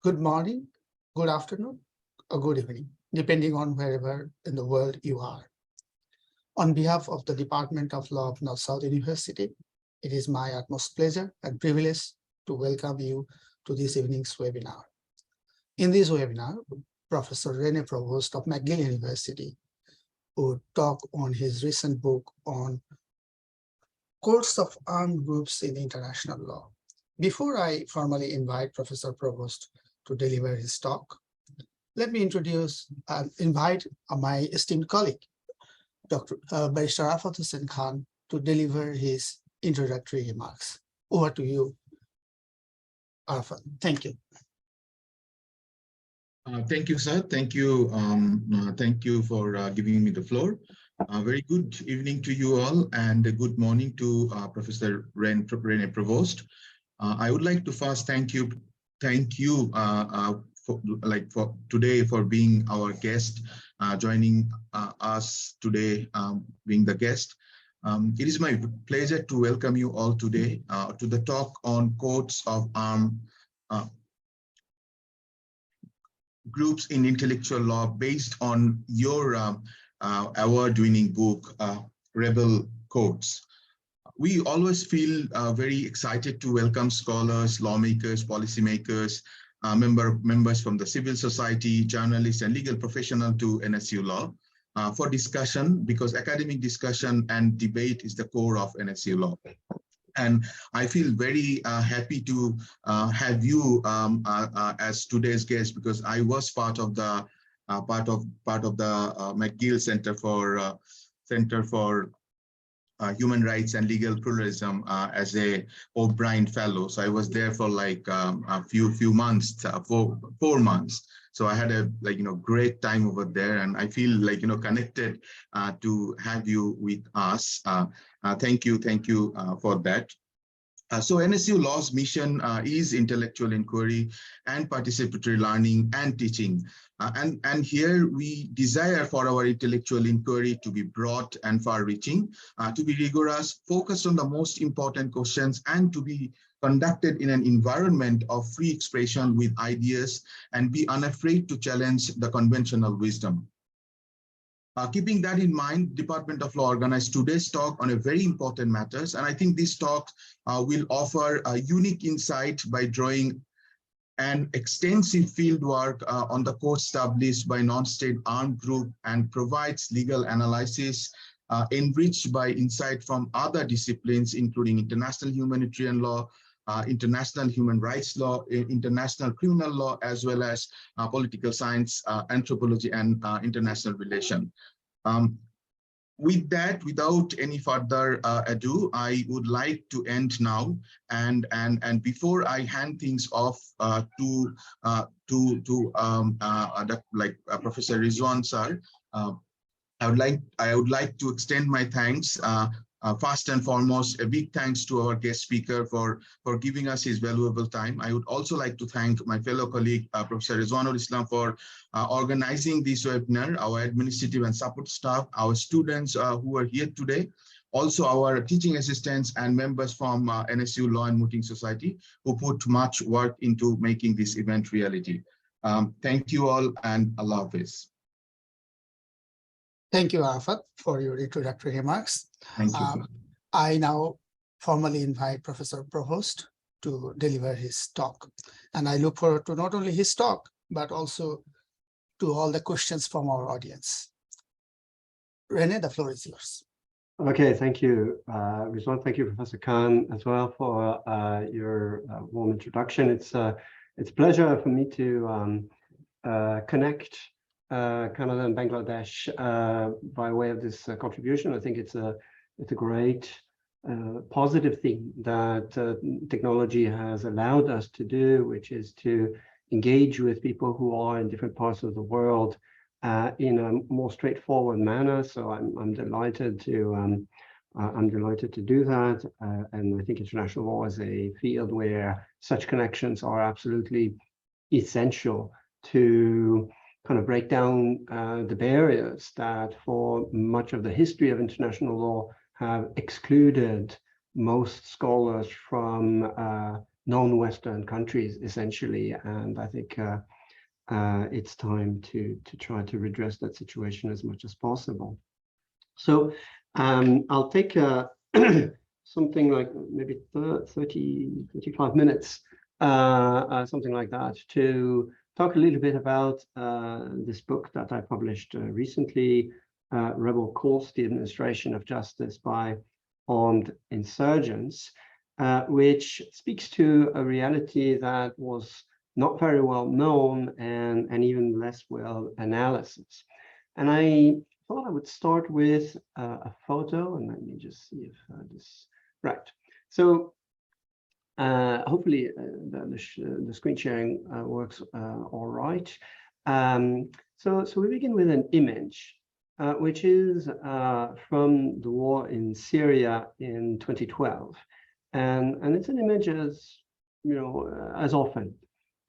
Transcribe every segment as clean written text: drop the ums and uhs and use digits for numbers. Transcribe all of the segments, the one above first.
Good morning, good afternoon, or good evening, depending on wherever in the world you are. On behalf of the Department of Law of North-South University, it is my utmost pleasure and privilege to welcome you to this evening's webinar. In this webinar, Professor René Provost of McGill University would talk on his recent book on courts of armed groups in international law. Before I formally invite Professor Provost to deliver his talk, let me introduce and invite my esteemed colleague, Dr. Barrister Arafat Hosen Khan, to deliver his introductory remarks. Over to you, Arafat. Thank you. Thank you, sir. Thank you. Thank you for giving me the floor. Very good evening to you all, and a good morning to Professor René Provost. I would like to first thank you for today for being our guest, joining us today, being the guest. It is my pleasure to welcome you all today to the talk on courts of armed groups in intellectual law based on your award-winning book, Rebel Courts. We always feel very excited to welcome scholars, lawmakers, policymakers, members from the civil society, journalists, and legal professionals to NSU Law for discussion, because academic discussion and debate is the core of NSU Law. And I feel very happy to have you as today's guest, because I was part of the McGill Center for Human Rights and Legal Pluralism as a O'Brien Fellow. So I was there for like a few months, 4 months. So I had a great time over there, and I feel connected to have you with us. Thank you for that. So NSU Law's mission is intellectual inquiry and participatory learning and teaching. And here we desire for our intellectual inquiry to be broad and far-reaching, to be rigorous, focused on the most important questions, and to be conducted in an environment of free expression with ideas, and be unafraid to challenge the conventional wisdom. Keeping that in mind, Department of Law organized today's talk on a very important matters, and I think this talk will offer a unique insight by drawing an extensive field work on the courts established by non-state armed group, and provides legal analysis enriched by insight from other disciplines, including international humanitarian law, international human rights law, international criminal law, as well as political science, anthropology, and international relation. With that, without any further ado, I would like to end now. And before I hand things off to Professor Rizwan sir, I would like to extend my thanks. First and foremost, a big thanks to our guest speaker for giving us his valuable time. I would also like to thank my fellow colleague, Professor Rizwanul Islam, for organizing this webinar, our administrative and support staff, our students who are here today, also our teaching assistants and members from NSU Law and Mooting Society, who put much work into making this event reality. Thank you all, and Allah Hafiz. Thank you, Arafat, for your introductory remarks. Thank you. I now formally invite Professor Provost to deliver his talk. And I look forward to not only his talk, but also to all the questions from our audience. René, the floor is yours. Okay, thank you, Rizwan. Thank you, Professor Khan, as well, for your warm introduction. It's a pleasure for me to connect Canada and Bangladesh by way of this contribution. I think it's a great positive thing that technology has allowed us to do, which is to engage with people who are in different parts of the world in a more straightforward manner. So I'm delighted to do that, and I think international law is a field where such connections are absolutely essential to kind of break down the barriers that for much of the history of international law have excluded most scholars from non-Western countries, essentially. And I think it's time to try to redress that situation as much as possible. So I'll take something like maybe 35 minutes, something like that, to talk a little bit about this book that I published recently, Rebel Course, the Administration of Justice by Armed Insurgents, which speaks to a reality that was not very well known and even less well analysis. And I thought I would start with a photo, and let me just see if this, right. So hopefully the screen sharing works all right. So we begin with an image, which is from the war in Syria in 2012. And it's an image, as you know, as often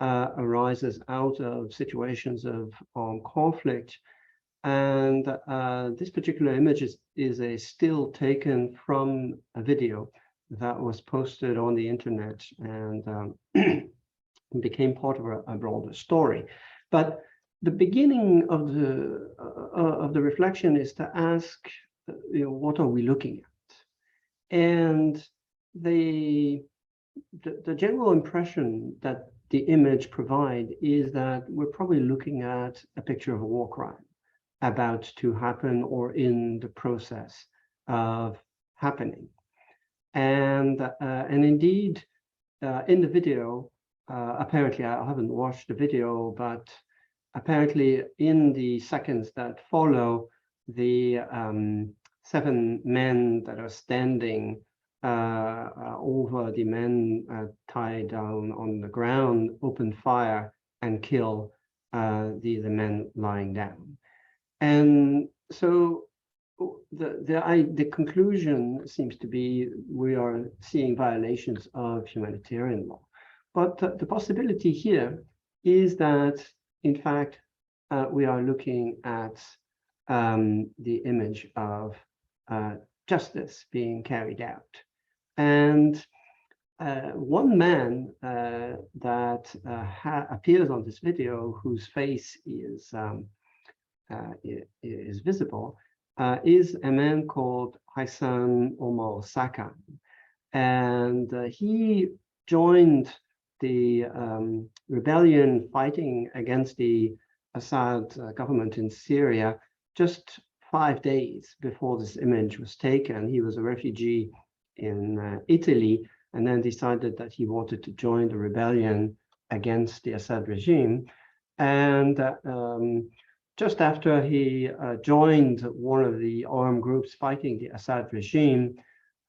arises out of situations of armed conflict. And this particular image is a still taken from a video that was posted on the internet and became part of a broader story. But the beginning of the reflection is to ask, you know, what are we looking at? And the general impression that the image provides is that we're probably looking at a picture of a war crime about to happen or in the process of happening. And indeed, in the video, apparently, I haven't watched the video, but apparently in the seconds that follow, the 7 men that are standing over the men tied down on the ground open fire and kill the men lying down. And so the conclusion seems to be we are seeing violations of humanitarian law. But the possibility here is that, in fact, we are looking at the image of justice being carried out. And one man that appears on this video, whose face is visible, is a man called Hassan Omar Sakan. And he joined the rebellion fighting against the Assad government in Syria just 5 days before this image was taken. He was a refugee in Italy, and then decided that he wanted to join the rebellion against the Assad regime. And just after he joined one of the armed groups fighting the Assad regime,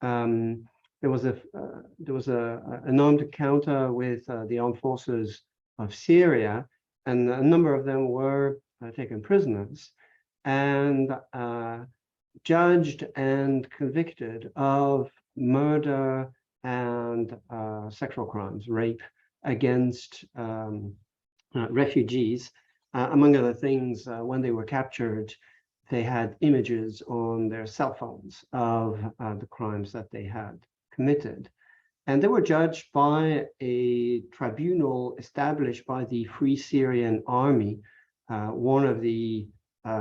there was an armed encounter with the armed forces of Syria, and a number of them were taken prisoners and judged and convicted of murder and sexual crimes, rape against refugees. Among other things, when they were captured, they had images on their cell phones of the crimes that they had committed. And they were judged by a tribunal established by the Free Syrian Army, one of the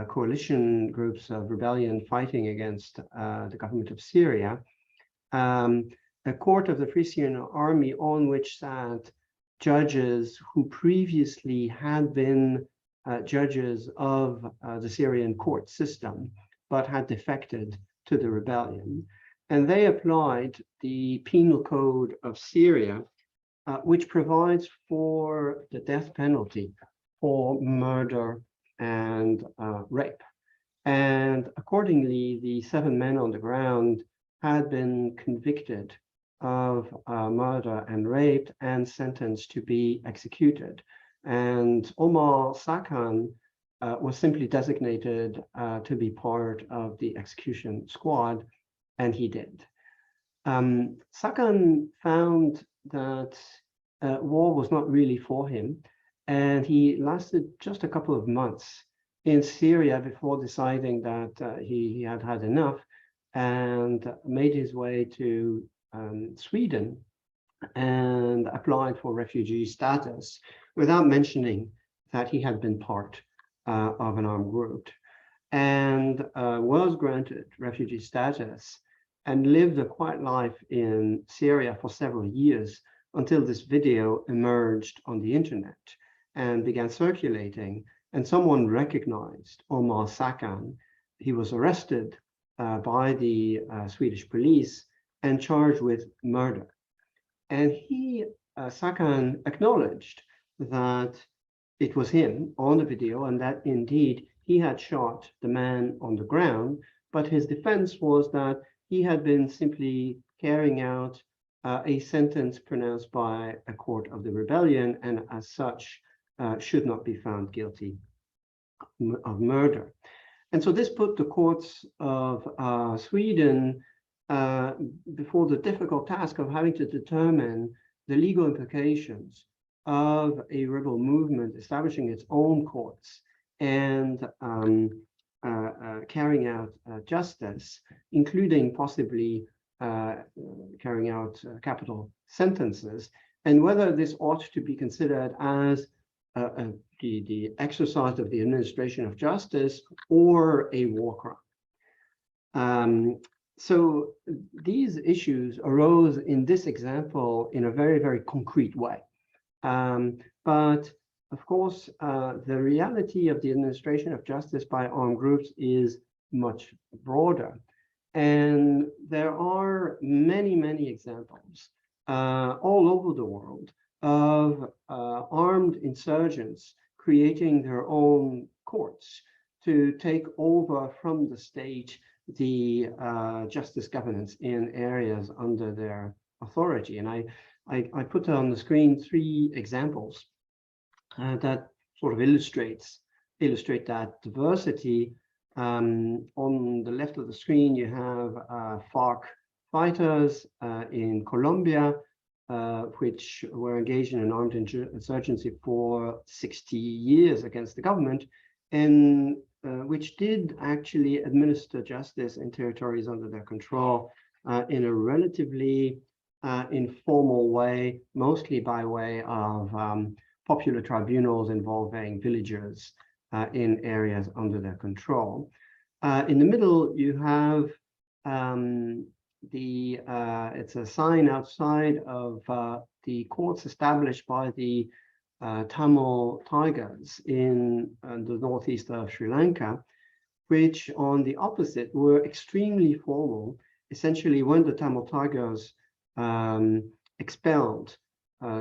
coalition groups of rebellion fighting against the government of Syria. A court of the Free Syrian Army on which sat judges who previously had been judges of the Syrian court system, but had defected to the rebellion. And they applied the penal code of Syria, which provides for the death penalty for murder and rape. And accordingly, the 7 men on the ground had been convicted of murder and rape and sentenced to be executed. And Omar Sakan was simply designated to be part of the execution squad, and he did. Sakan found that war was not really for him, and he lasted just a couple of months in Syria before deciding that he had had enough and made his way to Sweden, and applied for refugee status without mentioning that he had been part of an armed group, and was granted refugee status and lived a quiet life in Syria for several years until this video emerged on the internet and began circulating, and someone recognized Omar Sakan. He was arrested by the Swedish police and charged with murder. And he, Sakan, acknowledged that it was him on the video and that indeed he had shot the man on the ground, but his defense was that he had been simply carrying out a sentence pronounced by a court of the rebellion, and as such should not be found guilty of murder. And so this put the courts of Sweden before the difficult task of having to determine the legal implications of a rebel movement establishing its own courts and carrying out justice, including possibly carrying out capital sentences, and whether this ought to be considered as the exercise of the administration of justice or a war crime. So these issues arose in this example in a very, very concrete way. But of course, the reality of the administration of justice by armed groups is much broader. And there are many, many examples all over the world of armed insurgents creating their own courts to take over from the state the justice governance in areas under their authority. And I put on the screen 3 examples that sort of illustrate that diversity. On the left of the screen, you have FARC fighters in Colombia, which were engaged in an armed insurgency for 60 years against the government, and which did actually administer justice in territories under their control in a relatively informal way, mostly by way of popular tribunals involving villagers in areas under their control. In the middle, you have it's a sign outside of the courts established by the Tamil Tigers in the northeast of Sri Lanka, which on the opposite were extremely formal. Essentially, when the Tamil Tigers expelled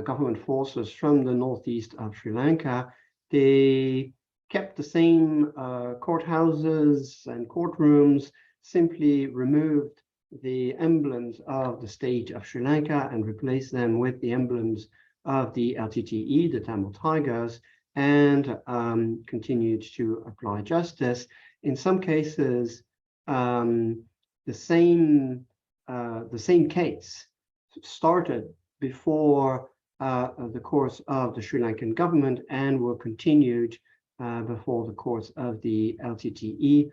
government forces from the northeast of Sri Lanka, they kept the same courthouses and courtrooms, simply removed the emblems of the state of Sri Lanka and replaced them with the emblems of the LTTE, the Tamil Tigers, and continued to apply justice. In some cases, the same case started before the courts of the Sri Lankan government and were continued before the courts of the LTTE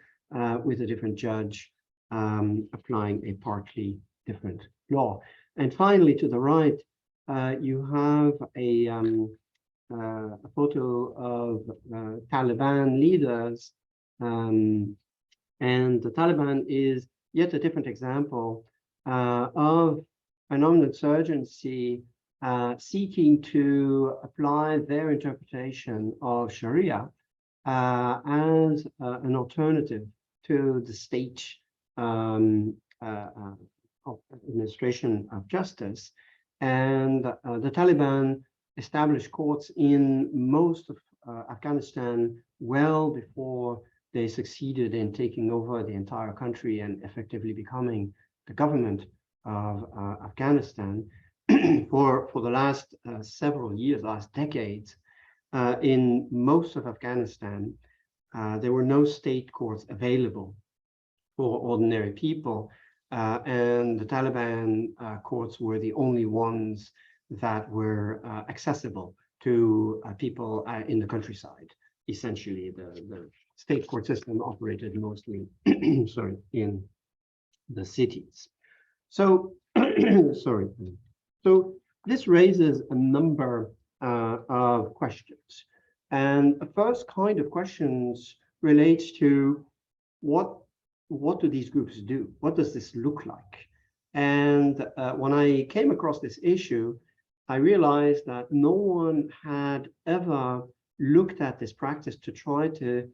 with a different judge applying a partly different law. And finally, to the right, you have a photo of Taliban leaders, and the Taliban is yet a different example of an armed insurgency seeking to apply their interpretation of Sharia as an alternative to the state administration of justice. And the Taliban established courts in most of Afghanistan well before they succeeded in taking over the entire country and effectively becoming the government of Afghanistan. For the last several years, last decades, in most of Afghanistan, there were no state courts available for ordinary people, and the Taliban courts were the only ones that were accessible to people in the countryside. Essentially, the state court system operated mostly, sorry, in the cities. So, sorry. So this raises a number of questions. And the first kind of questions relates to what do these groups do? What does this look like? And when I came across this issue, I realized that no one had ever looked at this practice to try to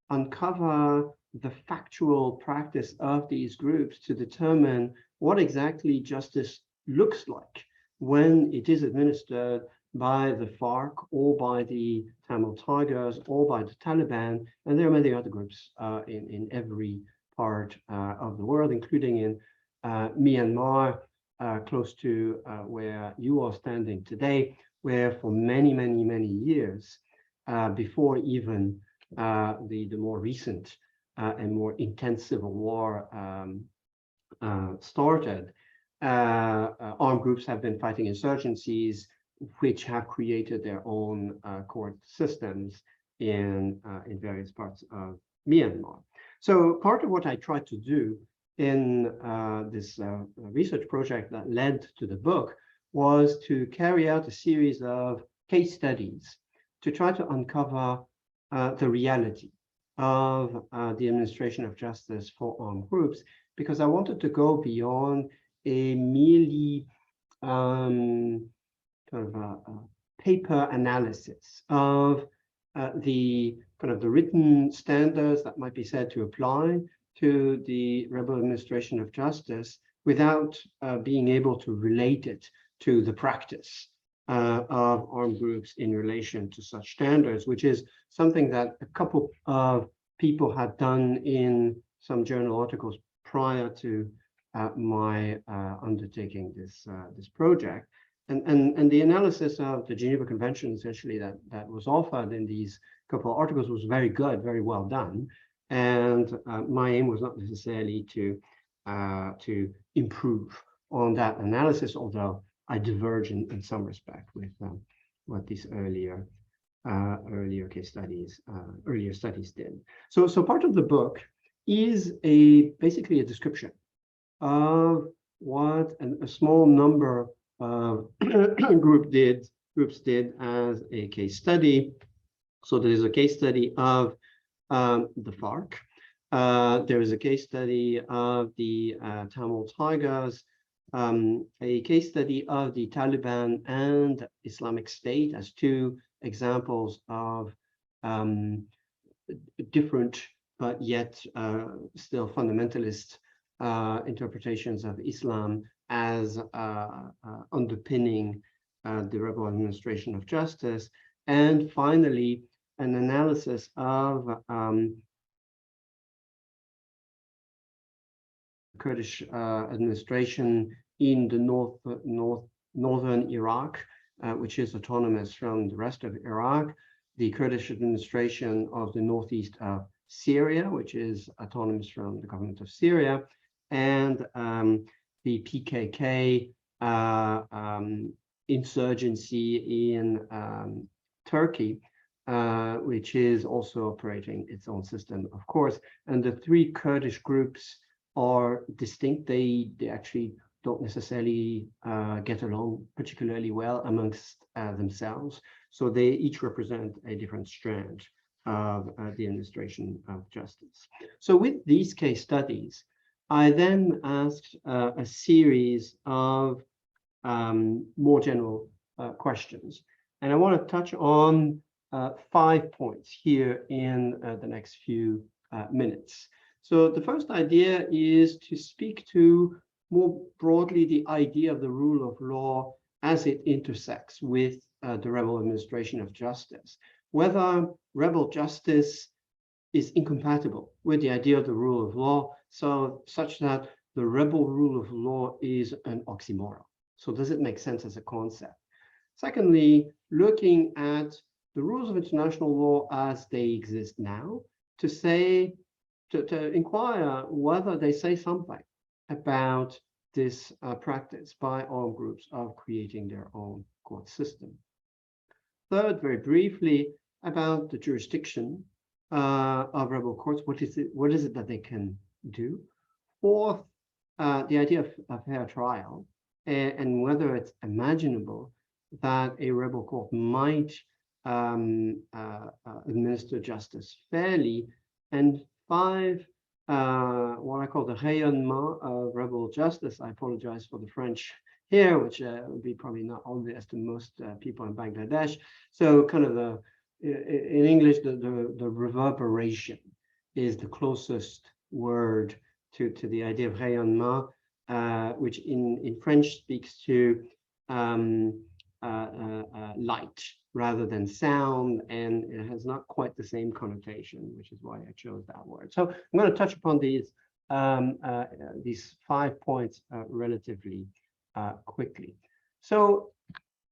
uncover the factual practice of these groups to determine what exactly justice looks like when it is administered by the FARC or by the Tamil Tigers or by the Taliban. And there are many other groups in every part of the world, including in Myanmar, close to where you are standing today, where for many, many, many years, before even the more recent and more intense civil war started, armed groups have been fighting insurgencies, which have created their own court systems in various parts of Myanmar. So part of what I tried to do in this research project that led to the book was to carry out a series of case studies to try to uncover the reality of the administration of justice for armed groups, because I wanted to go beyond a merely paper analysis of the written standards that might be said to apply to the rebel administration of justice without being able to relate it to the practice of armed groups in relation to such standards, which is something that a couple of people had done in some journal articles prior to my undertaking this project. And the analysis of the Geneva Convention, essentially, that was offered in these couple of articles was very good, very well done. And my aim was not necessarily to improve on that analysis, although I diverge in some respect with what these earlier case studies, earlier studies did. So part of the book is basically a description of what a small number of groups did as a case study. So there is a case study of the FARC. There is a case study of the Tamil Tigers, a case study of the Taliban and Islamic State as two examples of different but yet still fundamentalist interpretations of Islam as underpinning the rebel administration of justice. And finally, an analysis of Kurdish administration in the northern Iraq, which is autonomous from the rest of Iraq, the Kurdish administration of the northeast of Syria, which is autonomous from the government of Syria, and the PKK insurgency in Turkey, which is also operating its own system, of course. And the three Kurdish groups are distinct. They actually don't necessarily get along particularly well amongst themselves. So they each represent a different strand of the administration of justice. So with these case studies, I then asked a series of more general questions. And I want to touch on 5 points here in the next few minutes. So the first idea is to speak to more broadly the idea of the rule of law as it intersects with the rebel administration of justice, whether rebel justice is incompatible with the idea of the rule of law, such that the rebel rule of law is an oxymoron. So does it make sense as a concept? Secondly, looking at the rules of international law as they exist now, to inquire whether they say something about this practice by armed groups of creating their own court system. Third, very briefly, about the jurisdiction of rebel courts. What is it that they can do? Fourth, the idea of fair trial. and whether it's imaginable that a rebel court might administer justice fairly, and 5, what I call the rayonnement of rebel justice. I apologize for the French here, which would be probably not obvious to most people in Bangladesh. So kind of in English, the reverberation is the closest word to the idea of rayonnement, which in French speaks to light rather than sound, and it has not quite the same connotation, which is why I chose that word. So I'm going to touch upon these 5 points relatively quickly. So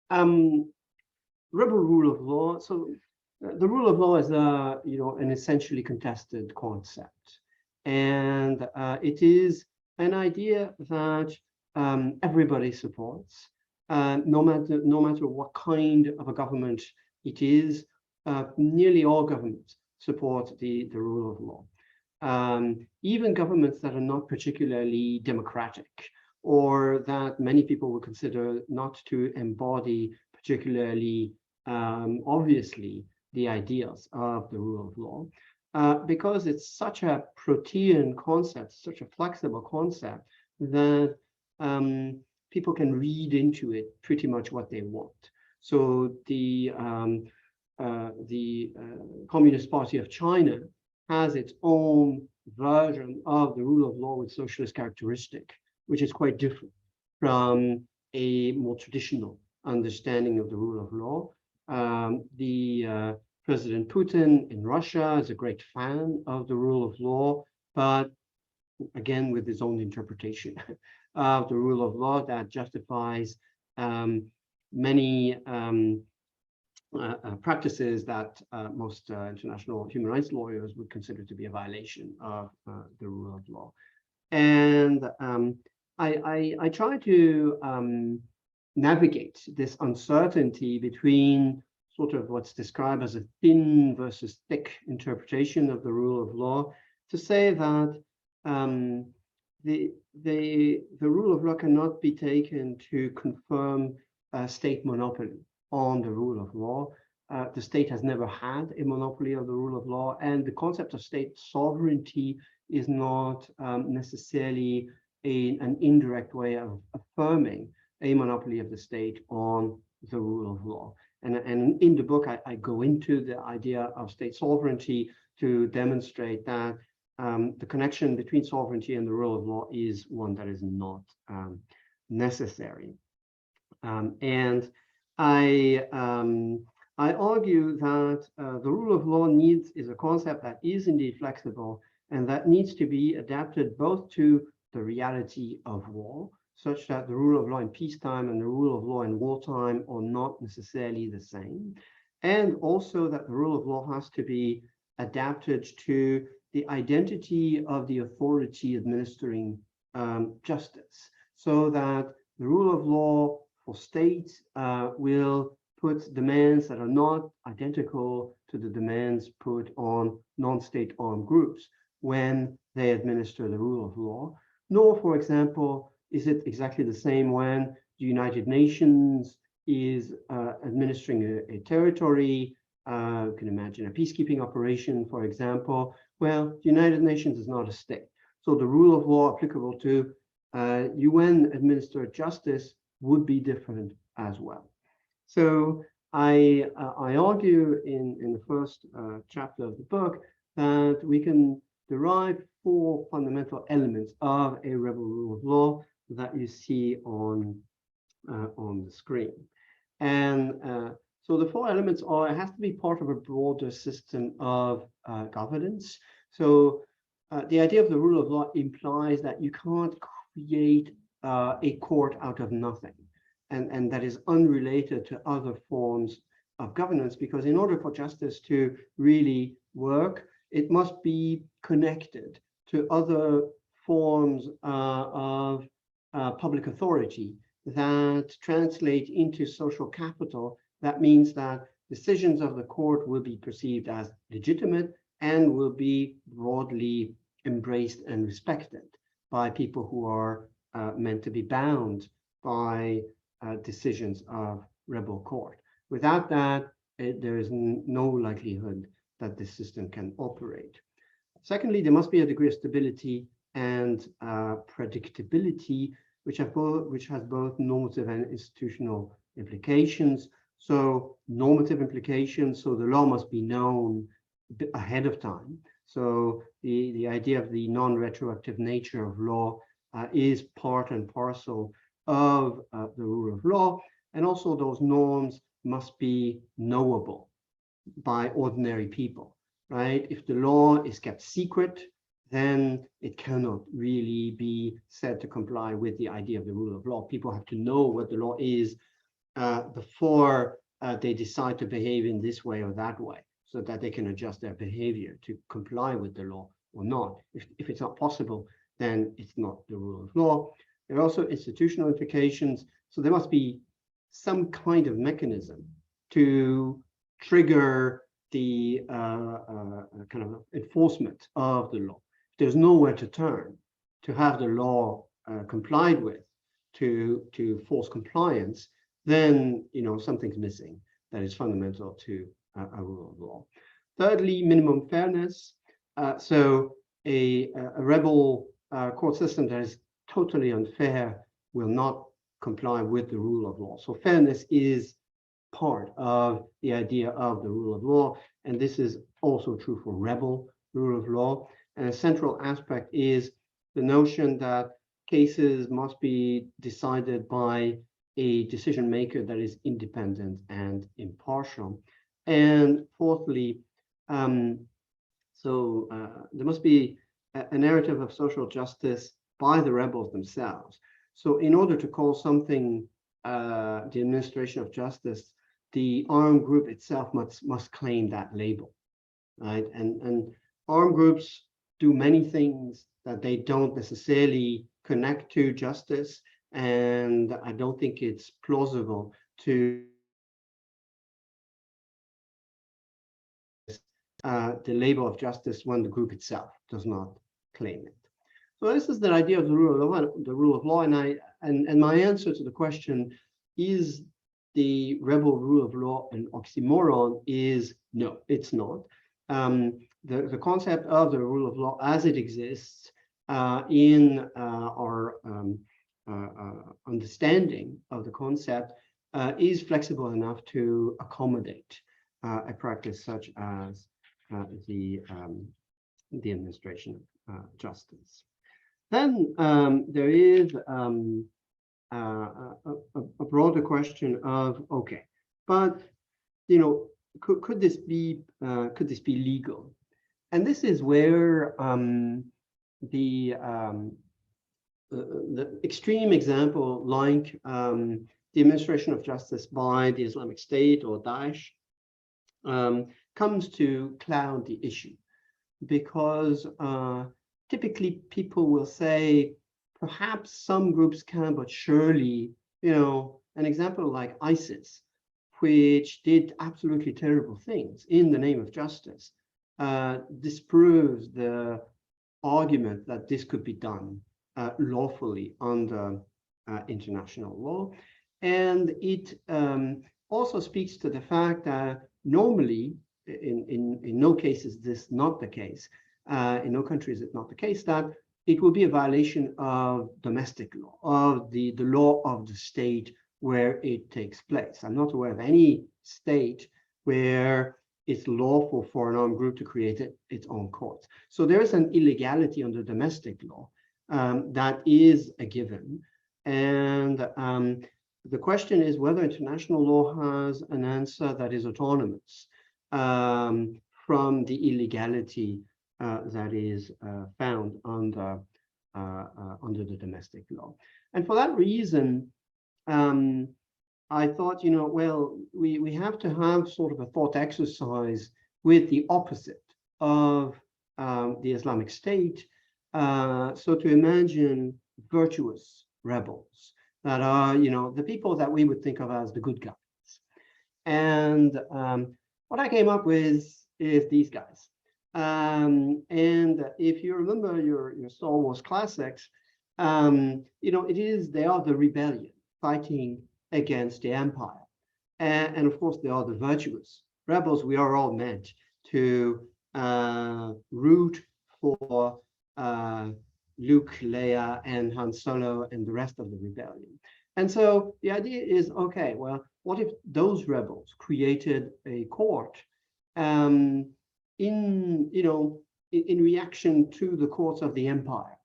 rebel rule of law. So the rule of law is an essentially contested concept, and it is an idea that everybody supports. No matter what kind of a government it is, nearly all governments support the rule of law. Even governments that are not particularly democratic, or that many people would consider not to embody particularly obviously the ideals of the rule of law, because it's such a protean concept, such a flexible concept, that people can read into it pretty much what they want. So the Communist Party of China has its own version of the rule of law with socialist characteristic, which is quite different from a more traditional understanding of the rule of law. President Putin in Russia is a great fan of the rule of law, but again, with his own interpretation of the rule of law that justifies many practices that most international human rights lawyers would consider to be a violation of the rule of law. And I try to navigate this uncertainty between sort of what's described as a thin versus thick interpretation of the rule of law, to say that the rule of law cannot be taken to confirm a state monopoly on the rule of law. The state has never had a monopoly of the rule of law, and the concept of state sovereignty is not necessarily an indirect way of affirming a monopoly of the state on the rule of law. And in the book, I go into the idea of state sovereignty to demonstrate that the connection between sovereignty and the rule of law is one that is not necessary. And I argue that the rule of law is a concept that is indeed flexible, and that needs to be adapted both to the reality of war, such that the rule of law in peacetime and the rule of law in wartime are not necessarily the same, and also that the rule of law has to be adapted to the identity of the authority administering justice, so that the rule of law for states will put demands that are not identical to the demands put on non-state armed groups when they administer the rule of law, nor, for example, is it exactly the same when the United Nations is administering a territory. You can imagine a peacekeeping operation, for example. Well, the United Nations is not a state. So the rule of law applicable to UN administered justice would be different as well. So I argue in the first chapter of the book that we can derive 4 fundamental elements of a rebel rule of law that you see on the screen. And so the 4 elements are: it has to be part of a broader system of governance. So the idea of the rule of law implies that you can't create a court out of nothing, and that is unrelated to other forms of governance, because in order for justice to really work, it must be connected to other forms of public authority that translate into social capital. That means that decisions of the court will be perceived as legitimate and will be broadly embraced and respected by people who are meant to be bound by decisions of rebel court. Without that, there is no likelihood that this system can operate. Secondly, there must be a degree of stability and predictability, which has both normative and institutional implications. So normative implications, so the law must be known ahead of time. So the idea of the non-retroactive nature of law is part and parcel of the rule of law. And also those norms must be knowable by ordinary people, right? If the law is kept secret, then it cannot really be said to comply with the idea of the rule of law. People have to know what the law is before they decide to behave in this way or that way, so that they can adjust their behavior to comply with the law or not. If it's not possible, then it's not the rule of law. There are also institutional implications. So there must be some kind of mechanism to trigger the kind of enforcement of the law. There's nowhere to turn to have the law complied with to force compliance, then something's missing that is fundamental to a rule of law. Thirdly, minimum fairness. So a rebel court system that is totally unfair will not comply with the rule of law. So fairness is part of the idea of the rule of law, and this is also true for rebel rule of law. And a central aspect is the notion that cases must be decided by a decision maker that is independent and impartial. And fourthly, there must be a narrative of social justice by the rebels themselves. So in order to call something the administration of justice, the armed group itself must claim that label, right? And armed groups do many things that they don't necessarily connect to justice, and I don't think it's plausible to the label of justice when the group itself does not claim it. So this is the idea of the rule of law, and my answer to the question, is the rebel rule of law an oxymoron, is no, it's not. The concept of the rule of law as it exists in our understanding of the concept is flexible enough to accommodate a practice such as the administration of justice. Then there is a broader question of, okay, but could this be legal? And this is where the extreme example, like the administration of justice by the Islamic State or Daesh, comes to cloud the issue, because typically people will say, perhaps some groups can, but surely, an example like ISIS, which did absolutely terrible things in the name of justice, disproves the argument that this could be done lawfully under international law. And it also speaks to the fact that normally, in no case is this not the case, in no country is it not the case, that it will be a violation of domestic law, of the law of the state where it takes place. I'm not aware of any state where it's lawful for an armed group to create its own courts. So there is an illegality under domestic law that is a given. And the question is whether international law has an answer that is autonomous from the illegality that is found under the domestic law. And for that reason, I thought, well, we have to have sort of a thought exercise with the opposite of the Islamic State. So to imagine virtuous rebels that are, the people that we would think of as the good guys. And what I came up with is these guys. And if you remember your Star Wars classics, they are the rebellion. fighting against the empire. And of course, there are the virtuous rebels. We are all meant to root for Luke, Leia, and Han Solo and the rest of the rebellion. And so the idea is, okay, well, what if those rebels created a court in reaction to the courts of the empire,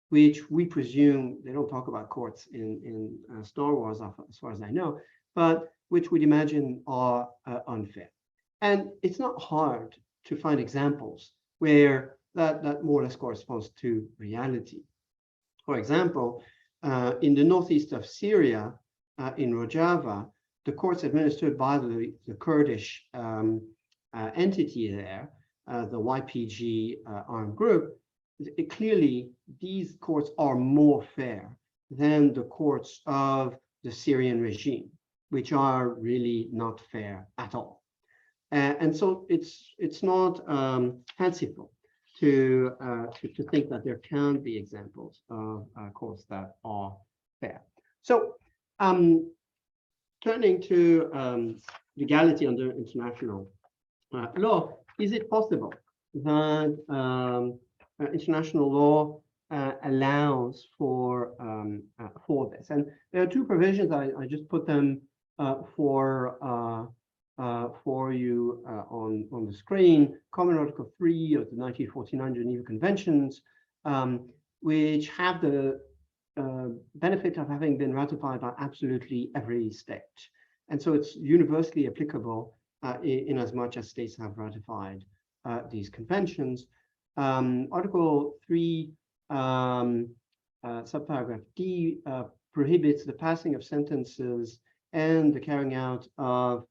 which we presume, they don't talk about courts in Star Wars, as far as I know, but which we'd imagine are unfair. And it's not hard to find examples where that more or less corresponds to reality. For example, in the northeast of Syria, in Rojava, the courts administered by the Kurdish entity there, the YPG armed group, clearly these courts are more fair than the courts of the Syrian regime, which are really not fair at all. And so it's not fanciful to think that there can be examples of courts that are fair. So turning to legality under international law, is it possible that international law allows for this? And there are two provisions. I just put them for you on the screen. Common Article 3 of the 1949 Geneva Conventions, which have the benefit of having been ratified by absolutely every state. And so it's universally applicable in as much as states have ratified these conventions. Article 3, subparagraph D, prohibits the passing of sentences and the carrying out of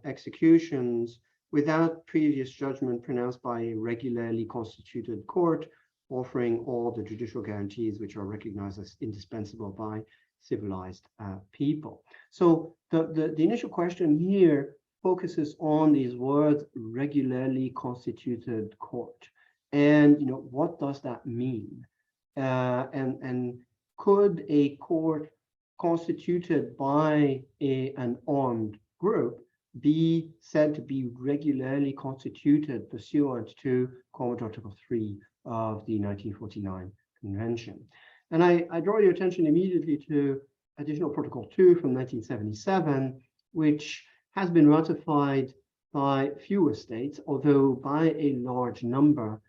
executions without previous judgment pronounced by a regularly constituted court, offering all the judicial guarantees which are recognized as indispensable by civilized people. So the initial question here focuses on these words, regularly constituted court. And what does that mean? And could a court constituted by an armed group be said to be regularly constituted pursuant to Common Article 3 of the 1949 Convention? And I draw your attention immediately to Additional Protocol 2 from 1977, which has been ratified by fewer states, although by a large number.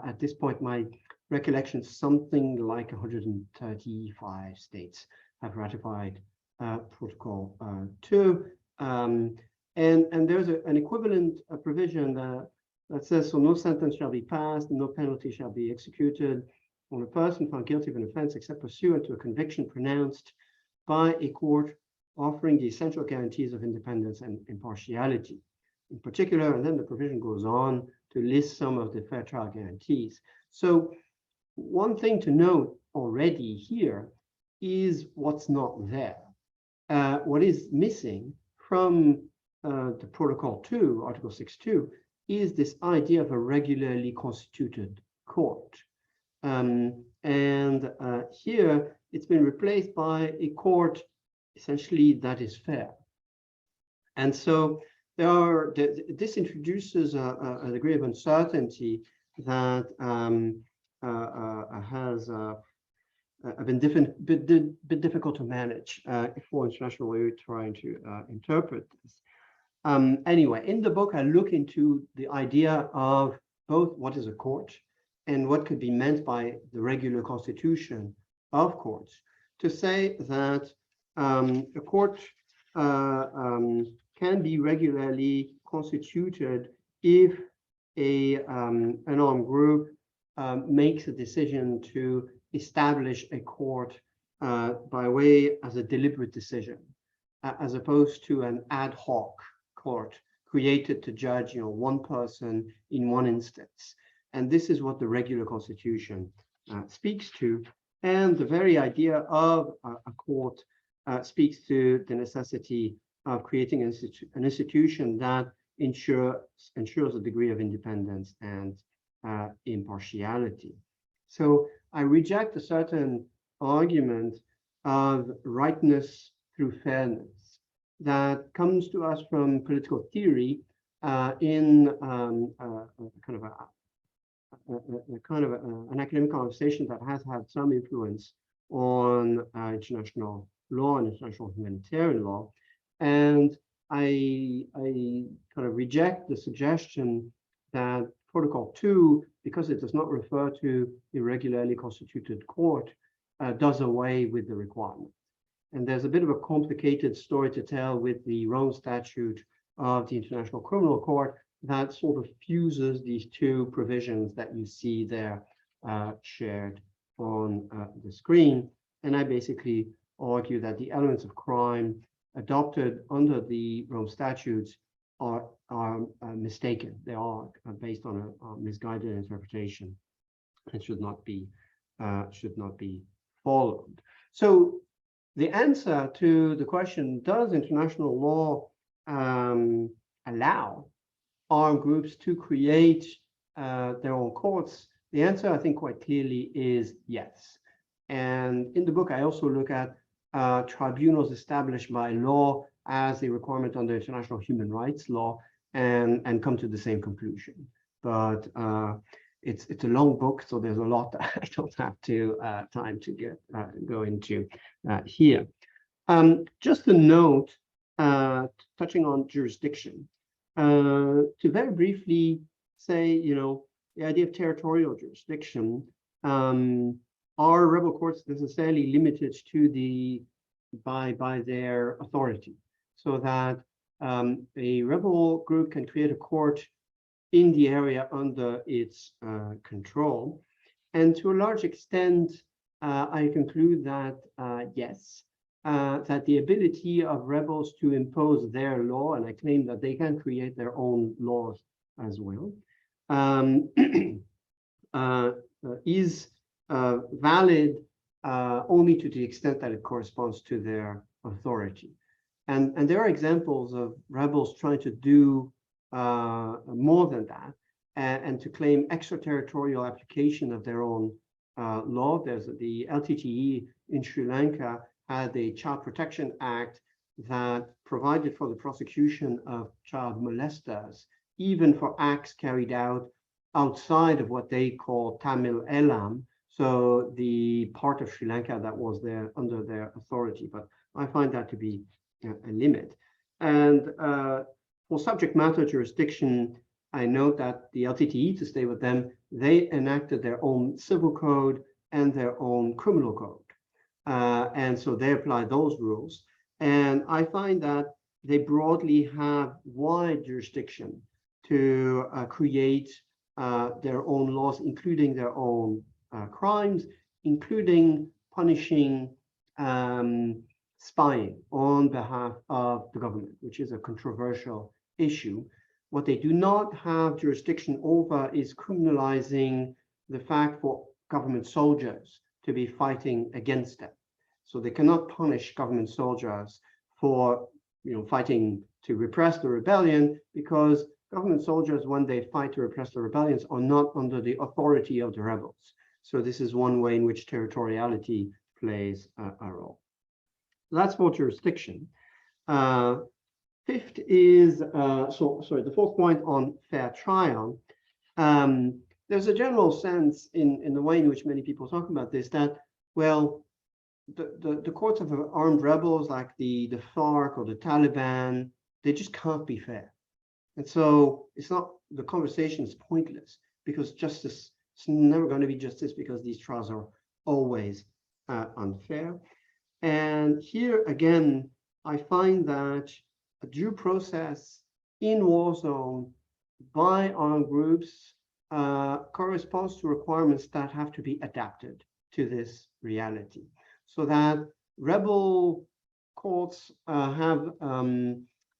At this point, my recollection, something like 135 states have ratified Protocol 2. And there's an equivalent provision that says, so no sentence shall be passed, no penalty shall be executed on a person found guilty of an offense except pursuant to a conviction pronounced by a court offering the essential guarantees of independence and impartiality. In particular, and then the provision goes on to list some of the fair trial guarantees. So one thing to note already here is what's not there. What is missing from the Protocol 2, Article 6.2, is this idea of a regularly constituted court. Here it's been replaced by a court essentially that is fair. And so this introduces a degree of uncertainty that has been bit difficult to manage for international law trying to interpret this. Anyway, in the book, I look into the idea of both what is a court and what could be meant by the regular constitution of courts, to say that a court can be regularly constituted if an armed group makes a decision to establish a court by way as a deliberate decision, as opposed to an ad hoc court created to judge one person in one instance. And this is what the regular constitution speaks to. And the very idea of a court speaks to the necessity of creating an institution that ensures a degree of independence and impartiality. So I reject a certain argument of rightness through fairness that comes to us from political theory in an academic conversation that has had some influence on international law and international humanitarian law. And I kind of reject the suggestion that Protocol 2, because it does not refer to irregularly constituted court, does away with the requirement. And there's a bit of a complicated story to tell with the Rome Statute of the International Criminal Court that sort of fuses these two provisions that you see there shared on the screen. And I basically argue that the elements of crime adopted under the Rome statutes are mistaken. They are based on a misguided interpretation and should not be followed. So the answer to the question, does international law allow armed groups to create their own courts? The answer, I think, quite clearly is yes. And in the book, I also look at tribunals established by law as a requirement under international human rights law and come to the same conclusion. But it's a long book, so there's a lot that I don't have time to go into here. Just a note, touching on jurisdiction, to very briefly say, the idea of territorial jurisdiction, are rebel courts necessarily limited to by their authority, so that a rebel group can create a court in the area under its control? And to a large extent, I conclude that yes, that the ability of rebels to impose their law, and I claim that they can create their own laws as well, is valid only to the extent that it corresponds to their authority. And there are examples of rebels trying to do more than that and to claim extraterritorial application of their own law. There's the LTTE in Sri Lanka had a Child Protection Act that provided for the prosecution of child molesters, even for acts carried out outside of what they call Tamil Elam, so the part of Sri Lanka that was there under their authority. But I find that to be a limit. And for subject matter jurisdiction, I note that the LTTE, to stay with them, they enacted their own civil code and their own criminal code. And so they apply those rules. And I find that they broadly have wide jurisdiction to create their own laws, including their own crimes, including punishing spying on behalf of the government, which is a controversial issue. What they do not have jurisdiction over is criminalizing the fact for government soldiers to be fighting against them. So they cannot punish government soldiers for fighting to repress the rebellion, because government soldiers, when they fight to repress the rebellions, are not under the authority of the rebels. So this is one way in which territoriality plays a role. That's for jurisdiction. Fifth is, the fourth point on fair trial. There's a general sense in the way in which many people talk about this that, well, the courts of armed rebels like the FARC or the Taliban, they just can't be fair. And so the conversation is pointless, because justice, it's never going to be justice, because these trials are always unfair. And here again, I find that a due process in war zone by armed groups corresponds to requirements that have to be adapted to this reality, so that rebel courts have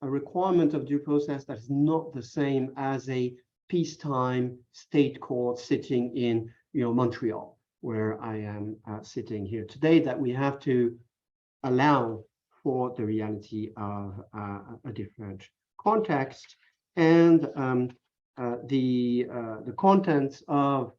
a requirement of due process that is not the same as a peacetime state court sitting in Montreal, where I am sitting here today, that we have to allow for the reality of a different context. And the contents of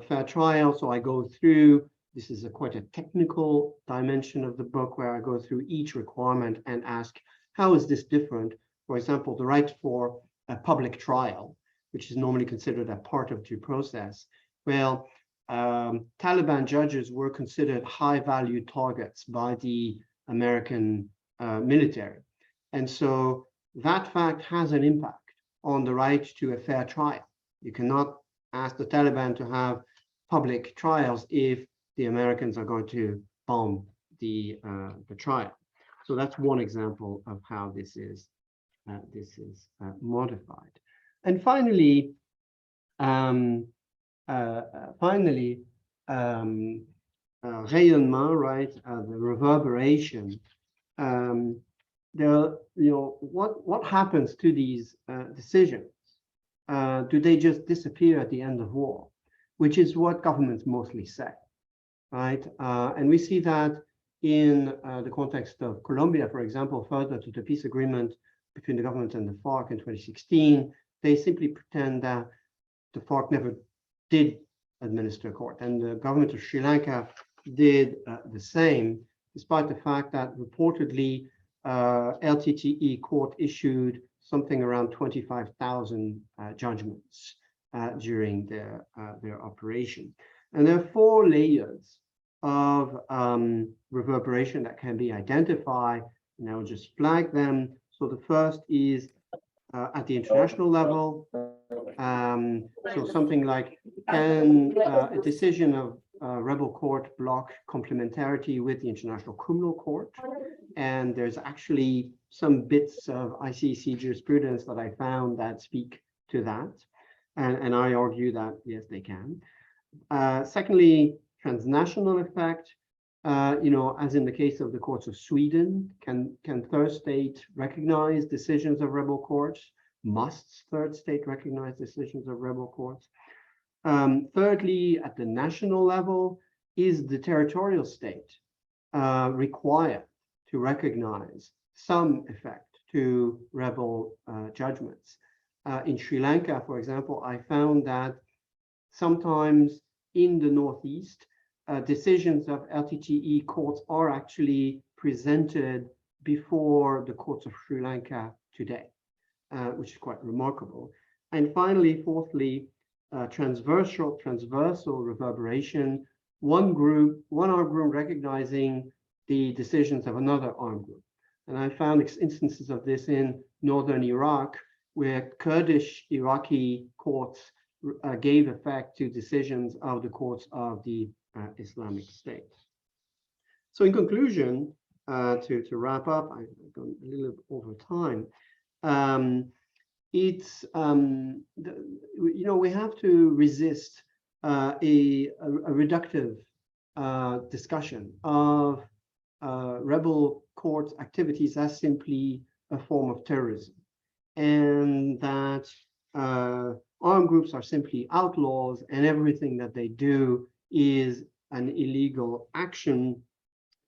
fair trial, so I go through This is quite a technical dimension of the book where I go through each requirement and ask, how is this different? For example, the right for a public trial, which is normally considered a part of due process. Well, Taliban judges were considered high-value targets by the American military. And so that fact has an impact on the right to a fair trial. You cannot ask the Taliban to have public trials if the Americans are going to bomb the trial. So that's one example of how this is modified. And finally, rayonnement, right? The reverberation. What happens to these decisions? Do they just disappear at the end of war? Which is what governments mostly say, right? And we see that in the context of Colombia, for example, further to the peace agreement between the government and the FARC in 2016, they simply pretend that the FARC never did administer court. And the government of Sri Lanka did the same, despite the fact that reportedly LTTE court issued something around 25,000 judgments during their operation. And there are 4 layers of reverberation that can be identified, and I will just flag them. So the first is at the international level. So something like, can a decision of rebel court block complementarity with the International Criminal Court? And there's actually some bits of ICC jurisprudence that I found that speak to that. And I argue that, yes, they can. Secondly, transnational effect. As in the case of the courts of Sweden, can third state recognize decisions of rebel courts? Must third state recognize decisions of rebel courts? Thirdly, at the national level, is the territorial state required to recognize some effect to rebel judgments? In Sri Lanka, for example, I found that sometimes in the Northeast, decisions of LTTE courts are actually presented before the courts of Sri Lanka today, which is quite remarkable. And finally, fourthly, transversal reverberation. One armed group recognizing the decisions of another armed group. And I found instances of this in northern Iraq, where Kurdish Iraqi courts gave effect to decisions of the courts of the Islamic State. So in conclusion, to wrap up, I've gone a little over time. We have to resist a reductive discussion of rebel court activities as simply a form of terrorism, and that armed groups are simply outlaws and everything that they do is an illegal action,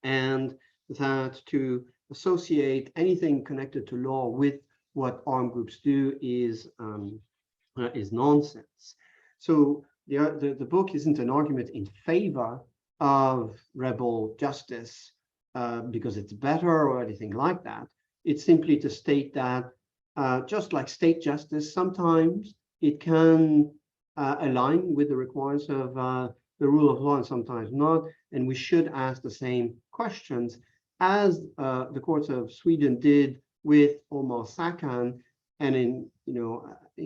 and that to associate anything connected to law with what armed groups do is nonsense. So the book isn't an argument in favor of rebel justice because it's better or anything like that. It's simply to state that just like state justice, sometimes it can align with the requirements of the rule of law and sometimes not. And we should ask the same questions as the courts of Sweden did with Omar Sakan. And in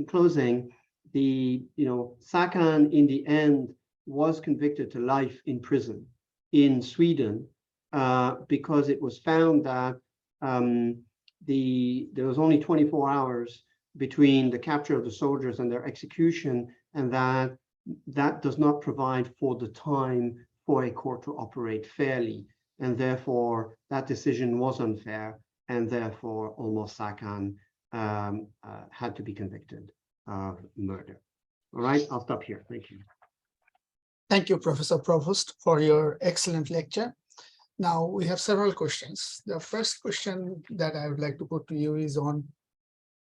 closing, Sakan in the end was convicted to life in prison in Sweden because it was found that there was only 24 hours between the capture of the soldiers and their execution, and that does not provide for the time for a court to operate fairly, and therefore that decision was unfair, and therefore Omar Sakan had to be convicted of murder. All right, I'll stop here. Thank you. Thank you, Professor Provost, for your excellent lecture. Now we have several questions. The first question that I would like to put to you is on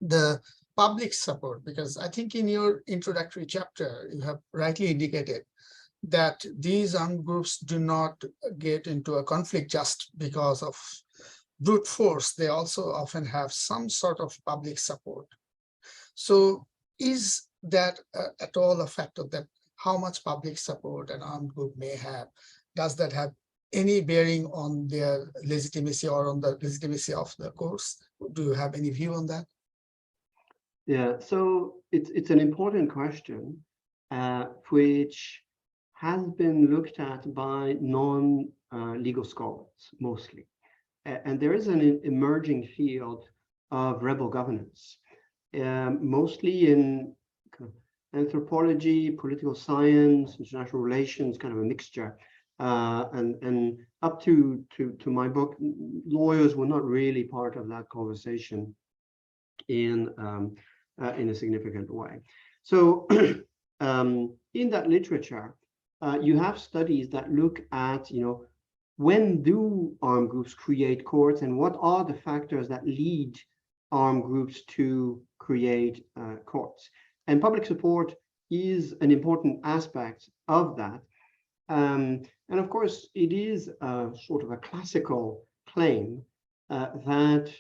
the public support, because I think in your introductory chapter, you have rightly indicated that these armed groups do not get into a conflict just because of brute force. They also often have some sort of public support. So is that at all a factor, that how much public support an armed group may have? Does that have any bearing on their legitimacy or on the legitimacy of the course? Do you have any view on that? Yeah, so it's an important question, which has been looked at by non-legal scholars mostly. And there is an emerging field of rebel governance, mostly in kind of anthropology, political science, international relations, kind of a mixture. And up to my book, lawyers were not really part of that conversation in a significant way. So in that literature, you have studies that look at, when do armed groups create courts, and what are the factors that lead armed groups to create courts? And public support is an important aspect of that. And of course, it is sort of a classical claim that,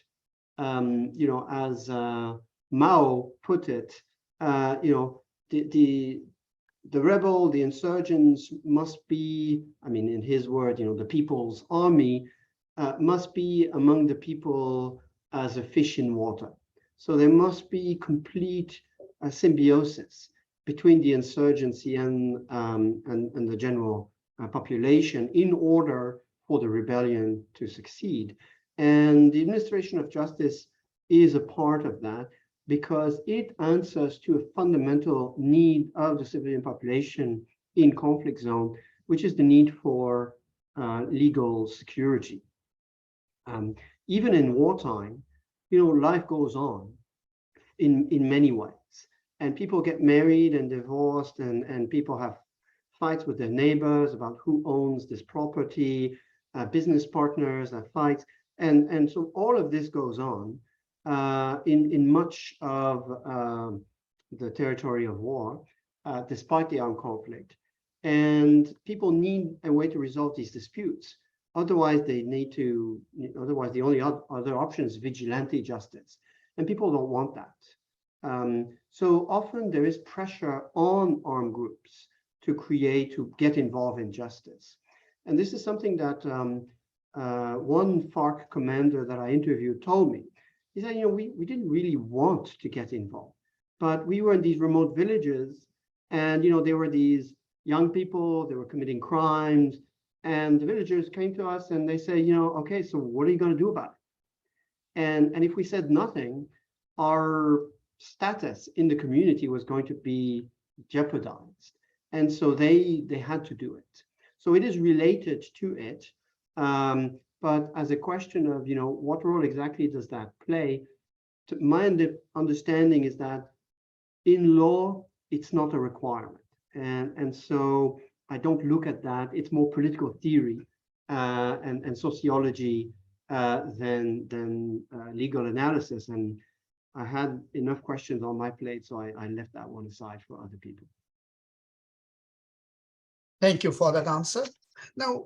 as Mao put it, the rebel, the insurgents must be, in his word, the people's army must be among the people as a fish in water. So there must be complete symbiosis between the insurgency and the general population in order for the rebellion to succeed. And the administration of justice is a part of that, because it answers to a fundamental need of the civilian population in conflict zone, which is the need for legal security. Even in wartime, life goes on in many ways, and people get married and divorced, and people have fights with their neighbors about who owns this property, business partners have fights, and so all of this goes on in much of the territory of war, despite the armed conflict. And people need a way to resolve these disputes. Otherwise, otherwise the only other option is vigilante justice. And people don't want that. So often there is pressure on armed groups to get involved in justice. And this is something that one FARC commander that I interviewed told me. He said, we didn't really want to get involved, but we were in these remote villages, and there were these young people, they were committing crimes, and the villagers came to us and they say, okay, so what are you going to do about it? And if we said nothing, our status in the community was going to be jeopardized. And so they had to do it. So it is related to it. But as a question of, what role exactly does that play? My understanding is that in law, it's not a requirement. And so I don't look at that. It's more political theory and sociology than legal analysis. And I had enough questions on my plate, so I left that one aside for other people. Thank you for that answer. Now,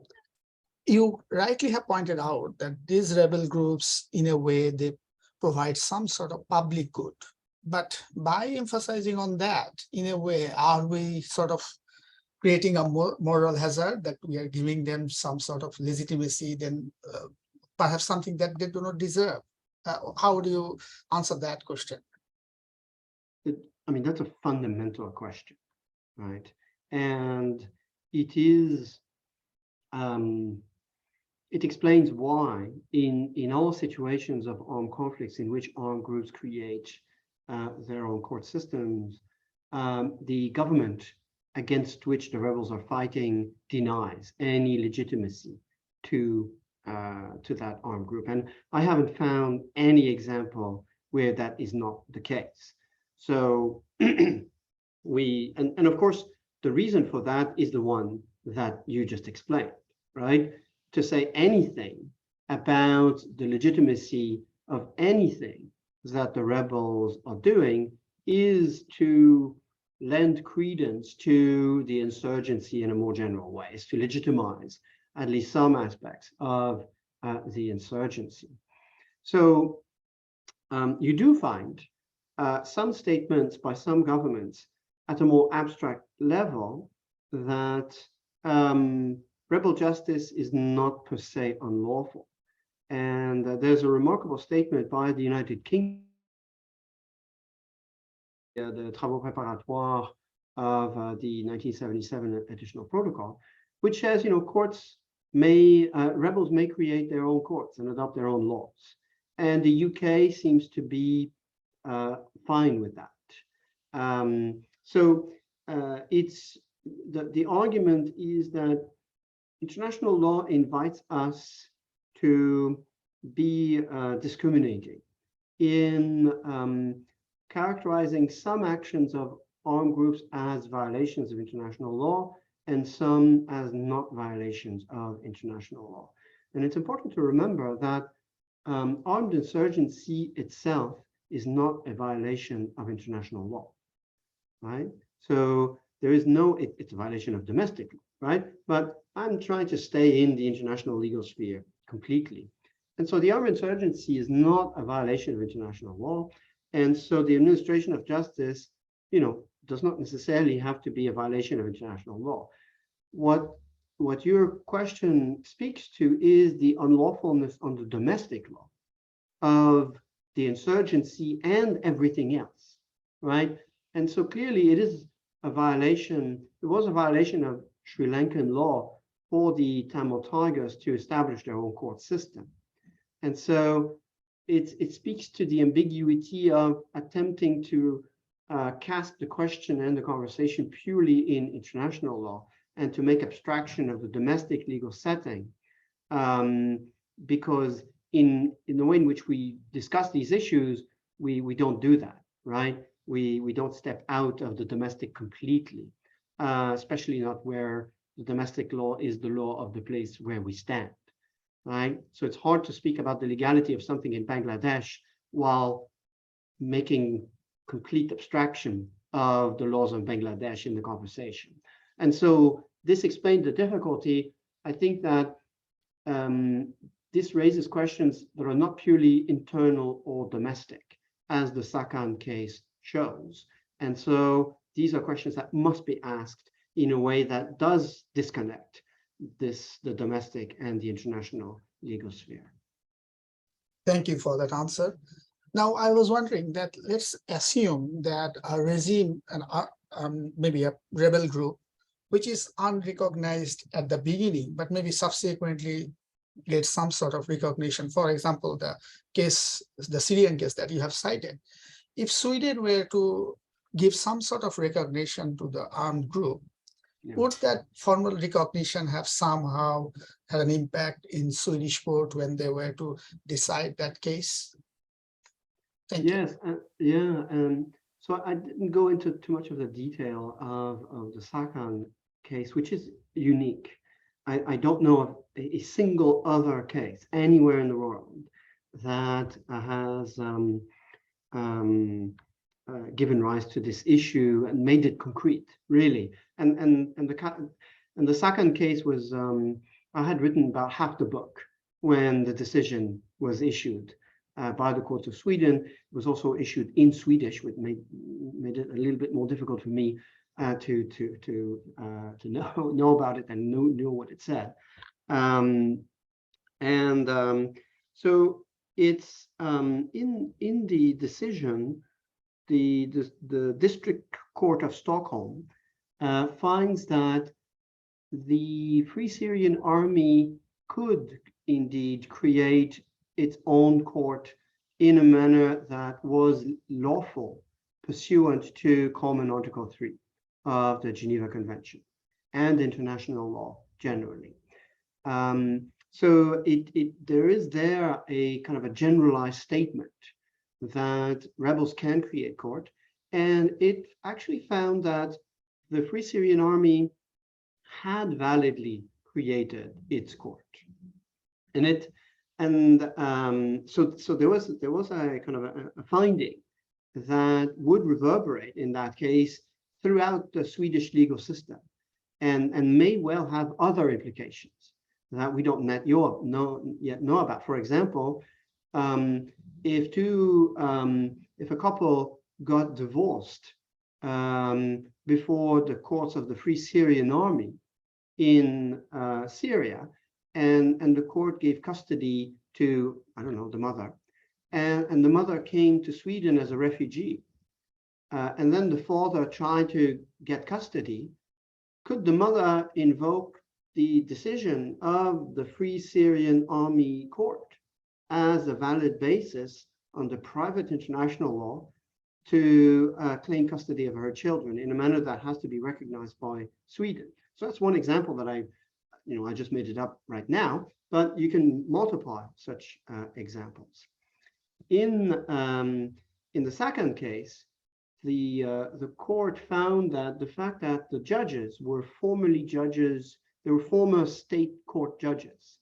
you rightly have pointed out that these rebel groups, in a way, they provide some sort of public good. But by emphasizing on that, in a way, are we sort of creating a moral hazard, that we are giving them some sort of legitimacy, then perhaps something that they do not deserve? How do you answer that question? That's a fundamental question, right? And it is, it explains why in all situations of armed conflicts in which armed groups create their own court systems, the government against which the rebels are fighting denies any legitimacy to that armed group. And I haven't found any example where that is not the case. So and of course, the reason for that is the one that you just explained, right? To say anything about the legitimacy of anything that the rebels are doing is to lend credence to the insurgency in a more general way, is to legitimize at least some aspects of the insurgency. So you do find some statements by some governments at a more abstract level that rebel justice is not per se unlawful. And there's a remarkable statement by the United Kingdom, the Travaux Préparatoires of the 1977 Additional Protocol, which says, courts may, rebels may create their own courts and adopt their own laws. And the UK seems to be fine with that. So it's the argument is that international law invites us to be discriminating in characterizing some actions of armed groups as violations of international law and some as not violations of international law. And it's important to remember that armed insurgency itself is not a violation of international law, right? So there is no, it's a violation of domestic law, right? But I'm trying to stay in the international legal sphere completely. And so the armed insurgency is not a violation of international law. And so the administration of justice, does not necessarily have to be a violation of international law. What your question speaks to is the unlawfulness under domestic law of the insurgency and everything else, right? And so clearly it is a violation, it was a violation of Sri Lankan law for the Tamil Tigers to establish their own court system. And so it speaks to the ambiguity of attempting to cast the question and the conversation purely in international law and to make abstraction of the domestic legal setting, because in the way in which we discuss these issues, we don't do that, right? We don't step out of the domestic completely, especially not where the domestic law is the law of the place where we stand, right? So it's hard to speak about the legality of something in Bangladesh while making complete abstraction of the laws of Bangladesh in the conversation. And so this explains the difficulty. I think that this raises questions that are not purely internal or domestic, as the Sakan case shows. And so these are questions that must be asked in a way that does disconnect the domestic and the international legal sphere. Thank you for that answer. Now, I was wondering that let's assume that a regime and maybe a rebel group, which is unrecognized at the beginning, but maybe subsequently gets some sort of recognition. For example, the Syrian case that you have cited. If Sweden were to give some sort of recognition to the armed group, would that formal recognition have somehow had an impact in Swedish court when they were to decide that case? Thank you. So I didn't go into too much of the detail of the Sakan case, which is unique. I don't know of a single other case anywhere in the world that has given rise to this issue and made it concrete, really. And the Sakan case was, I had written about half the book when the decision was issued by the court of Sweden. It was also issued in Swedish, which made it a little bit more difficult for me to know about it and know what it said. So it's in the decision, the District Court of Stockholm finds that the Free Syrian Army could indeed create its own court in a manner that was lawful pursuant to Common Article 3 of the Geneva Convention and international law generally. So there is there a kind of a generalized statement that rebels can create court, and it actually found that the Free Syrian Army had validly created its court, so there was a kind of a finding that would reverberate in that case throughout the Swedish legal system, and may well have other implications that we don't yet know about. For example, if a couple got divorced before the courts of the Free Syrian Army in Syria, and the court gave custody to, I don't know, the mother, and the mother came to Sweden as a refugee, and then the father tried to get custody, could the mother invoke the decision of the Free Syrian Army court as a valid basis under private international law to claim custody of her children in a manner that has to be recognized by Sweden? So that's one example that I just made it up right now, but you can multiply such examples. In the second case, the court found that the fact that the judges were formerly judges, they were former state court judges,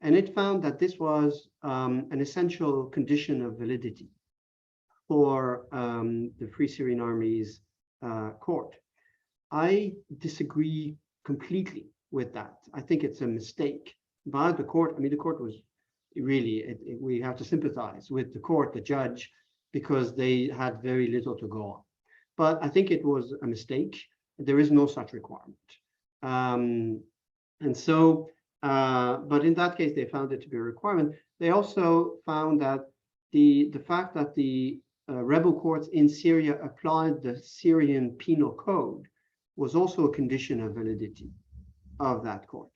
and it found that this was an essential condition of validity for the Free Syrian Army's court. I disagree completely with that. I think it's a mistake by the court. I mean, the court was really, we have to sympathize with the court, the judge, because they had very little to go on. But I think it was a mistake. There is no such requirement. And so, but in that case, they found it to be a requirement. They also found that the fact that the rebel courts in Syria applied the Syrian penal code was also a condition of validity of that court.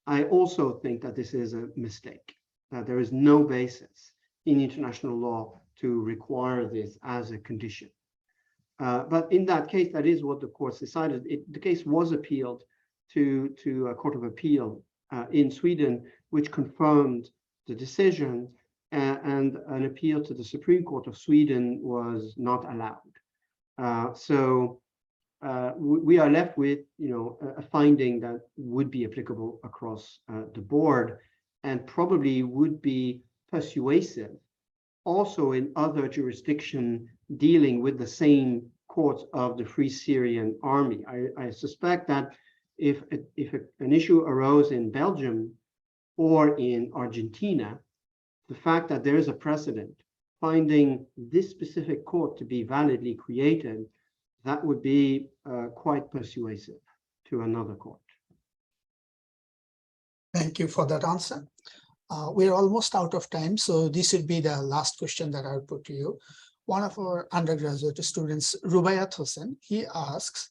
I also think that this is a mistake, that there is no basis in international law to require this as a condition. But in that case, that is what the courts decided. The case was appealed to a court of appeal in Sweden, which confirmed the decision, and an appeal to the Supreme Court of Sweden was not allowed. So we are left with, a finding that would be applicable across the board, and probably would be persuasive also in other jurisdictions dealing with the same courts of the Free Syrian Army. I suspect that if an issue arose in Belgium or in Argentina, the fact that there is a precedent finding this specific court to be validly created, that would be quite persuasive to another court. Thank you for that answer. We're almost out of time, so this would be the last question that I'll put to you. One of our undergraduate students, Rubayat Hossein, he asks,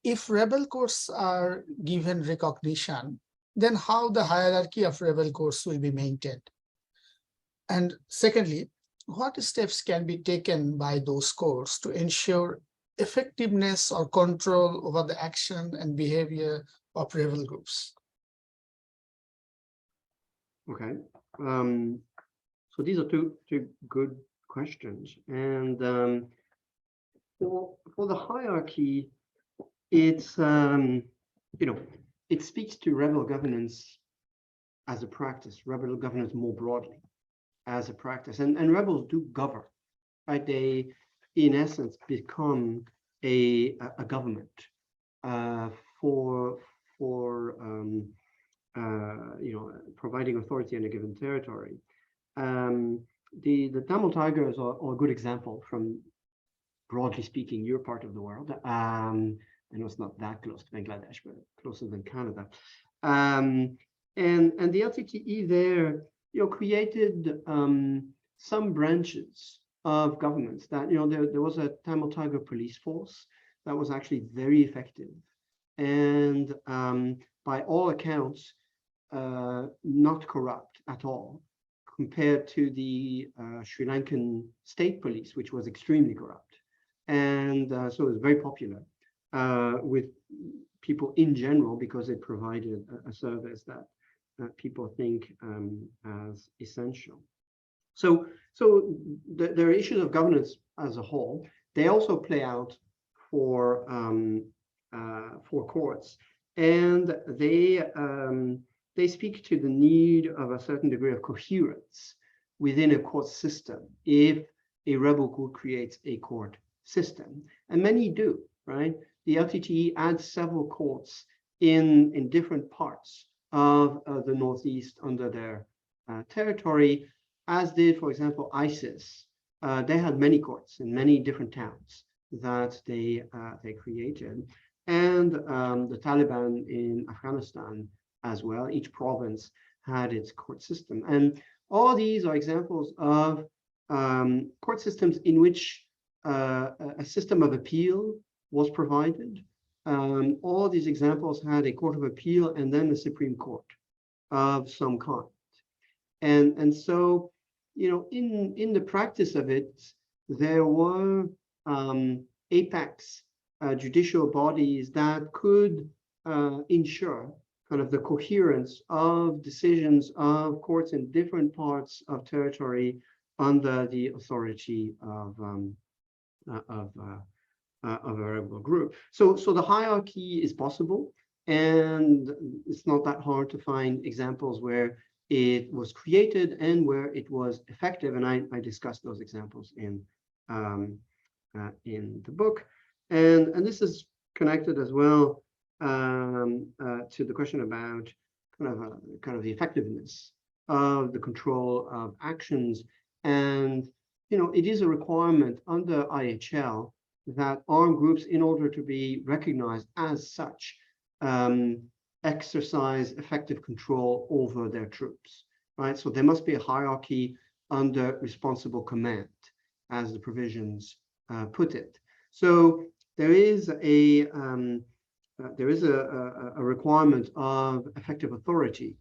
if rebel courts are given recognition, then how the hierarchy of rebel courts will be maintained? And secondly, what steps can be taken by those courts to ensure effectiveness or control over the action and behavior of rebel groups? Okay, so these are two good questions, and for the hierarchy, it's it speaks to rebel governance as a practice, rebel governance more broadly as a practice, and rebels do govern, right? They, in essence, become a government for providing authority in a given territory. The Tamil Tigers are a good example from, broadly speaking, your part of the world. I know it's not that close to Bangladesh, but closer than Canada. And the LTTE there, created some branches of governments that, there was a Tamil Tiger police force that was actually very effective, and by all accounts, not corrupt at all, compared to the Sri Lankan state police, which was extremely corrupt. And so it was very popular with people in general, because it provided a service that people think as essential. So there are issues of governance as a whole. They also play out for courts, and they speak to the need of a certain degree of coherence within a court system if a rebel group creates a court system, and many do. right? The LTTE adds several courts in different parts of the Northeast under their territory, as did, for example, ISIS. They had many courts in many different towns that they created, and the Taliban in Afghanistan as well. Each province had its court system, and all these are examples of court systems in which a system of appeal was provided. All these examples had a court of appeal and then a Supreme Court of some kind. And so, you know, in the practice of it, there were apex judicial bodies that could ensure kind of the coherence of decisions of courts in different parts of territory under the authority of a variable group. So the hierarchy is possible, and it's not that hard to find examples where it was created and where it was effective. And I discussed those examples in the book. And this is connected as well to the question about kind of the effectiveness of the control of actions. And, you know, it is a requirement under IHL that armed groups, in order to be recognized as such, exercise effective control over their troops, right? So there must be a hierarchy under responsible command, as the provisions put it. So there is a requirement of effective authority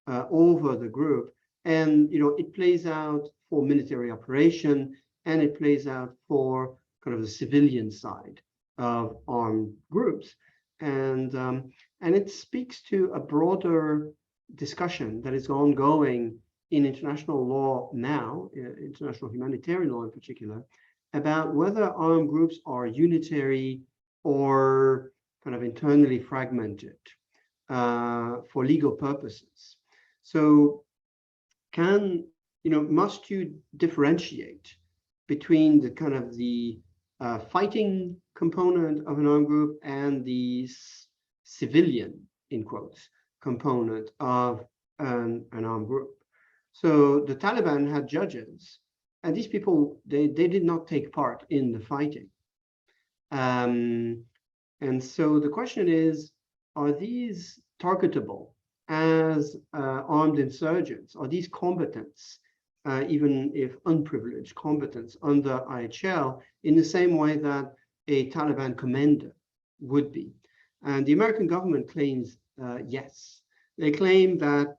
over the group, and you know it plays out for military operation, and it plays out for kind of the civilian side of armed groups, and it speaks to a broader discussion that is ongoing in international law now, international humanitarian law in particular, about whether armed groups are unitary or kind of internally fragmented for legal purposes. So must you differentiate between the kind of the fighting component of an armed group and the civilian, in quotes, component of an armed group? So the Taliban had judges, and these people, they did not take part in the fighting. And so the question is, are these targetable as armed insurgents? Are these combatants, even if unprivileged combatants under IHL, in the same way that a Taliban commander would be? And the American government claims yes. They claim that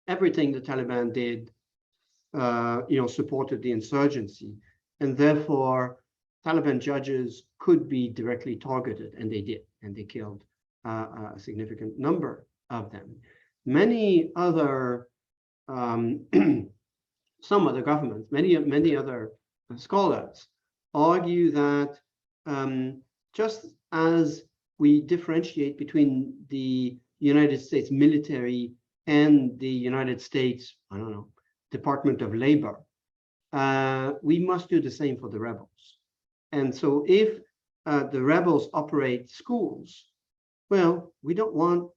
everything the Taliban did supported the insurgency, and therefore Taliban judges could be directly targeted, and they did, and they killed a significant number of them. Many other, some other governments, many other scholars argue that just as we differentiate between the United States military and the United States, I don't know, Department of Labor, we must do the same for the rebels. And so if the rebels operate schools, well, we don't want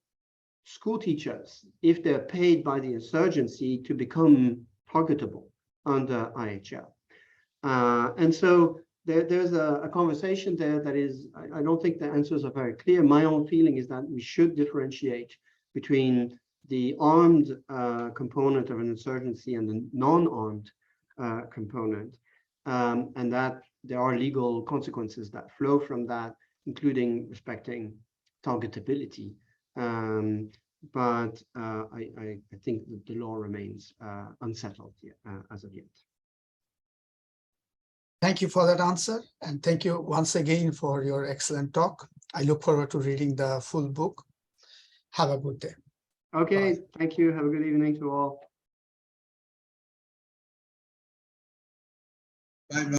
school teachers, if they're paid by the insurgency, to become targetable under IHL. And so there's a conversation there that is, I don't think the answers are very clear. My own feeling is that we should differentiate between the armed component of an insurgency and the non-armed component, and that there are legal consequences that flow from that, including respecting targetability. But I think that the law remains unsettled as of yet. Thank you for that answer, and thank you once again for your excellent talk. I look forward to reading the full book. Have a good day. Okay, Bye. thank you. Have a good evening to all. Bye.